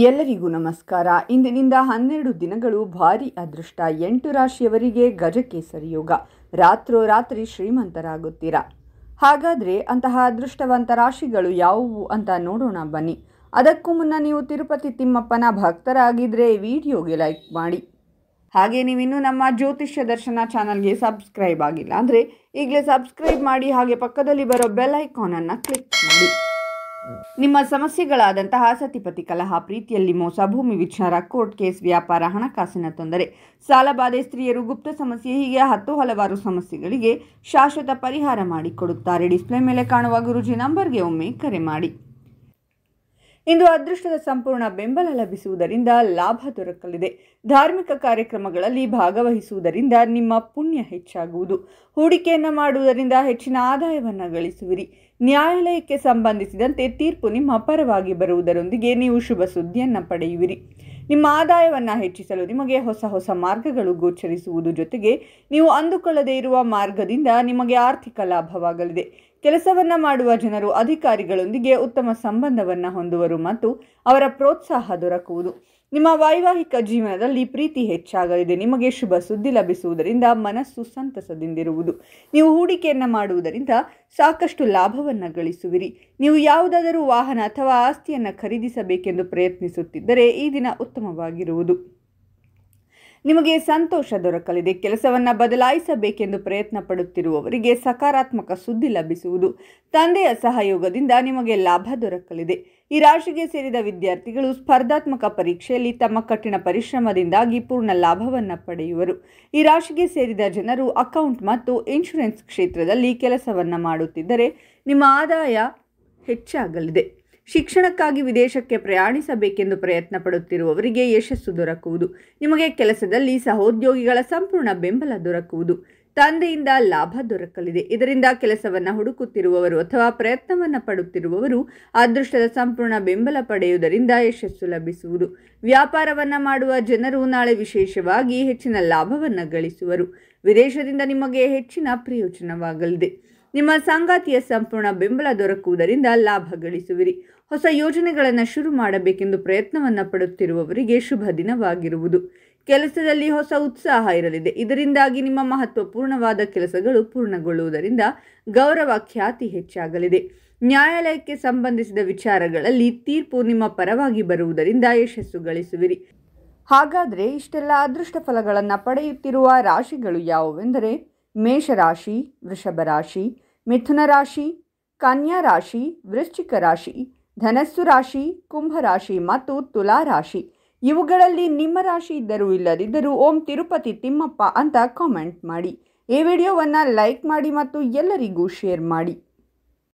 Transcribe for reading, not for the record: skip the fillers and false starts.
ಎಲ್ಲರಿಗೂ ನಮಸ್ಕಾರ. ಇಂದಿನಿಂದ 12 ದಿನಗಳು ಭಾರಿ ಅದೃಷ್ಟ. 8 ರಾಶಿಯವರಿಗೆ ಗಜಕೇಸರಿ ಯೋಗ. ರಾತ್ರೋರಾತ್ರಿ ಶ್ರೀಮಂತರಾಗುತ್ತೀರಾ. ಹಾಗಾದರೆ ಅಂತಹ ಅದೃಷ್ಟವಂತ ರಾಶಿಗಳು ಯಾವುವು ಅಂತ ನೋಡೋಣ ಬನ್ನಿ. ಅದಕ್ಕೂ ಮುನ್ನ ನೀವು ತಿರುಪತಿ ತಿಮ್ಮಪ್ಪನ ಭಕ್ತರಾಗಿದ್ದರೆ ವಿಡಿಯೋಗೆ ಲೈಕ್ ಮಾಡಿ. ಹಾಗೆ ನೀವಿನ್ನೂ ನಮ್ಮ ಜ್ಯೋತಿಷ್ಯ ದರ್ಶನ ಚಾನಲ್ಗೆ ಸಬ್ಸ್ಕ್ರೈಬ್ ಆಗಿಲ್ಲ ಅಂದರೆ ಈಗಲೇ ಸಬ್ಸ್ಕ್ರೈಬ್ ಮಾಡಿ. ಹಾಗೆ ಪಕ್ಕದಲ್ಲಿ ಬರೋ ಬೆಲ್ ಐಕಾನನ್ನು ಕ್ಲಿಕ್ ಮಾಡಿ. ನಿಮ್ಮ ಸಮಸ್ಯೆಗಳಾದಂತಹ ಸತಿಪತಿ ಕಲಹ, ಪ್ರೀತಿಯಲ್ಲಿ ಮೋಸ, ಭೂಮಿ ವಿಚಾರ, ಕೋರ್ಟ್ ಕೇಸ್, ವ್ಯಾಪಾರ, ಹಣಕಾಸಿನ ತೊಂದರೆ, ಸಾಲಬಾಧೆ, ಸ್ತ್ರೀಯರು, ಗುಪ್ತ ಸಮಸ್ಯೆ, ಹೀಗೆ ಹಲವಾರು ಸಮಸ್ಯೆಗಳಿಗೆ ಶಾಶ್ವತ ಪರಿಹಾರ ಮಾಡಿಕೊಡುತ್ತಾರೆ. ಡಿಸ್ಪ್ಲೇ ಮೇಲೆ ಕಾಣುವ ಗುರೂಜಿ ನಂಬರ್ಗೆ ಒಮ್ಮೆ ಕರೆ ಮಾಡಿ. ಇಂದು ಅದೃಷ್ಟದ ಸಂಪೂರ್ಣ ಬೆಂಬಲ ಲಭಿಸುವುದರಿಂದ ಲಾಭ ದೊರಕಲಿದೆ. ಧಾರ್ಮಿಕ ಕಾರ್ಯಕ್ರಮಗಳಲ್ಲಿ ಭಾಗವಹಿಸುವುದರಿಂದ ನಿಮ್ಮ ಪುಣ್ಯ ಹೆಚ್ಚಾಗುವುದು. ಹೂಡಿಕೆಯನ್ನು ಮಾಡುವುದರಿಂದ ಹೆಚ್ಚಿನ ಆದಾಯವನ್ನು ಗಳಿಸುವಿರಿ. ನ್ಯಾಯಾಲಯಕ್ಕೆ ಸಂಬಂಧಿಸಿದಂತೆ ತೀರ್ಪು ನಿಮ್ಮ ಪರವಾಗಿ ಬರುವುದರೊಂದಿಗೆ ನೀವು ಶುಭ ಸುದ್ದಿಯನ್ನು ಪಡೆಯುವಿರಿ. ನಿಮ್ಮ ಆದಾಯವನ್ನು ಹೆಚ್ಚಿಸಲು ನಿಮಗೆ ಹೊಸ ಮಾರ್ಗಗಳು ಗೋಚರಿಸುವುದು ಜೊತೆಗೆ ನೀವು ಅಂದುಕೊಳ್ಳದೇ ಇರುವ ಮಾರ್ಗದಿಂದ ನಿಮಗೆ ಆರ್ಥಿಕ ಲಾಭವಾಗಲಿದೆ. ಕೆಲಸವನ್ನು ಮಾಡುವ ಜನರು ಅಧಿಕಾರಿಗಳೊಂದಿಗೆ ಉತ್ತಮ ಸಂಬಂಧವನ್ನು ಹೊಂದುವರು ಮತ್ತು ಅವರ ಪ್ರೋತ್ಸಾಹ ದೊರಕುವುದು. ನಿಮ್ಮ ವೈವಾಹಿಕ ಜೀವನದಲ್ಲಿ ಪ್ರೀತಿ ಹೆಚ್ಚಾಗಲಿದೆ. ನಿಮಗೆ ಶುಭ ಸುದ್ದಿ ಲಭಿಸುವುದರಿಂದ ಮನಸ್ಸು ಸಂತಸದಿಂದಿರುವುದು. ನೀವು ಹೂಡಿಕೆಯನ್ನು ಮಾಡುವುದರಿಂದ ಸಾಕಷ್ಟು ಲಾಭವನ್ನು ಗಳಿಸುವಿರಿ. ನೀವು ಯಾವುದಾದರೂ ವಾಹನ ಅಥವಾ ಆಸ್ತಿಯನ್ನು ಖರೀದಿಸಬೇಕೆಂದು ಪ್ರಯತ್ನಿಸುತ್ತಿದ್ದರೆ ಈ ದಿನ ಉತ್ತಮವಾಗಿರುವುದು. ನಿಮಗೆ ಸಂತೋಷ ದೊರಕಲಿದೆ. ಕೆಲಸವನ್ನು ಬದಲಾಯಿಸಬೇಕೆಂದು ಪ್ರಯತ್ನ ಪಡುತ್ತಿರುವವರಿಗೆ ಸಕಾರಾತ್ಮಕ ಸುದ್ದಿ ಲಭಿಸುವುದು. ತಂದೆಯ ಸಹಯೋಗದಿಂದ ನಿಮಗೆ ಲಾಭ ದೊರಕಲಿದೆ. ಈ ರಾಶಿಗೆ ಸೇರಿದ ವಿದ್ಯಾರ್ಥಿಗಳು ಸ್ಪರ್ಧಾತ್ಮಕ ಪರೀಕ್ಷೆಯಲ್ಲಿ ತಮ್ಮ ಕಠಿಣ ಪರಿಶ್ರಮದಿಂದಾಗಿ ಪೂರ್ಣ ಲಾಭವನ್ನು ಪಡೆಯುವರು. ಈ ರಾಶಿಗೆ ಸೇರಿದ ಜನರು ಅಕೌಂಟ್ ಮತ್ತು ಇನ್ಶೂರೆನ್ಸ್ ಕ್ಷೇತ್ರದಲ್ಲಿ ಕೆಲಸವನ್ನು ಮಾಡುತ್ತಿದ್ದರೆ ನಿಮ್ಮ ಆದಾಯ ಹೆಚ್ಚಾಗಲಿದೆ. ಶಿಕ್ಷಣಕ್ಕಾಗಿ ವಿದೇಶಕ್ಕೆ ಪ್ರಯಾಣಿಸಬೇಕೆಂದು ಪ್ರಯತ್ನ ಪಡುತ್ತಿರುವವರಿಗೆ ಯಶಸ್ಸು ದೊರಕುವುದು. ನಿಮಗೆ ಕೆಲಸದಲ್ಲಿ ಸಹೋದ್ಯೋಗಿಗಳ ಸಂಪೂರ್ಣ ಬೆಂಬಲ ದೊರಕುವುದು. ತಂದೆಯಿಂದ ಲಾಭ ದೊರಕಲಿದೆ. ಇದರಿಂದ ಕೆಲಸವನ್ನು ಹುಡುಕುತ್ತಿರುವವರು ಅಥವಾ ಪ್ರಯತ್ನವನ್ನು ಪಡುತ್ತಿರುವವರು ಅದೃಷ್ಟದ ಸಂಪೂರ್ಣ ಬೆಂಬಲ ಪಡೆಯುವುದರಿಂದ ಯಶಸ್ಸು ಲಭಿಸುವುದು. ವ್ಯಾಪಾರವನ್ನು ಮಾಡುವ ಜನರು ನಾಳೆ ವಿಶೇಷವಾಗಿ ಹೆಚ್ಚಿನ ಲಾಭವನ್ನು ಗಳಿಸುವರು. ವಿದೇಶದಿಂದ ನಿಮಗೆ ಹೆಚ್ಚಿನ ಪ್ರಯೋಜನವಾಗಲಿದೆ. ನಿಮ್ಮ ಸಂಗಾತಿಯ ಸಂಪೂರ್ಣ ಬೆಂಬಲ ದೊರಕುವುದರಿಂದ ಲಾಭ ಗಳಿಸುವಿರಿ. ಹೊಸ ಯೋಜನೆಗಳನ್ನು ಶುರು ಮಾಡಬೇಕೆಂದು ಪ್ರಯತ್ನವನ್ನು ಪಡುತ್ತಿರುವವರಿಗೆ ಶುಭ ದಿನವಾಗಿರುವುದು. ಕೆಲಸದಲ್ಲಿ ಹೊಸ ಉತ್ಸಾಹ ಇರಲಿದೆ. ಇದರಿಂದಾಗಿ ನಿಮ್ಮ ಮಹತ್ವಪೂರ್ಣವಾದ ಕೆಲಸಗಳು ಪೂರ್ಣಗೊಳ್ಳುವುದರಿಂದ ಗೌರವ ಖ್ಯಾತಿ ಹೆಚ್ಚಾಗಲಿದೆ. ನ್ಯಾಯಾಲಯಕ್ಕೆ ಸಂಬಂಧಿಸಿದ ವಿಚಾರಗಳಲ್ಲಿ ತೀರ್ಪು ನಿಮ್ಮ ಪರವಾಗಿ ಬರುವುದರಿಂದ ಯಶಸ್ಸು ಗಳಿಸುವಿರಿ. ಹಾಗಾದರೆ ಇಷ್ಟೆಲ್ಲ ಅದೃಷ್ಟ ಫಲಗಳನ್ನು ಪಡೆಯುತ್ತಿರುವ ರಾಶಿಗಳು ಯಾವುವೆಂದರೆ ಮೇಷರಾಶಿ, ವೃಷಭ ರಾಶಿ, ಮಿಥುನ ರಾಶಿ, ಕನ್ಯಾ ರಾಶಿ, ವೃಶ್ಚಿಕ ರಾಶಿ, ಧನಸ್ಸು ರಾಶಿ, ಕುಂಭ ರಾಶಿ ಮತ್ತು ತುಲಾ ರಾಶಿ. ಇವುಗಳಲ್ಲಿ ನಿಮ್ಮ ರಾಶಿ ಇದ್ದರೂ ಇಲ್ಲದಿದ್ದರೂ ಓಂ ತಿರುಪತಿ ತಿಮ್ಮಪ್ಪ ಅಂತ ಕಾಮೆಂಟ್ ಮಾಡಿ. ಈ ವಿಡಿಯೋವನ್ನು ಲೈಕ್ ಮಾಡಿ ಮತ್ತು ಎಲ್ಲರಿಗೂ ಶೇರ್ ಮಾಡಿ.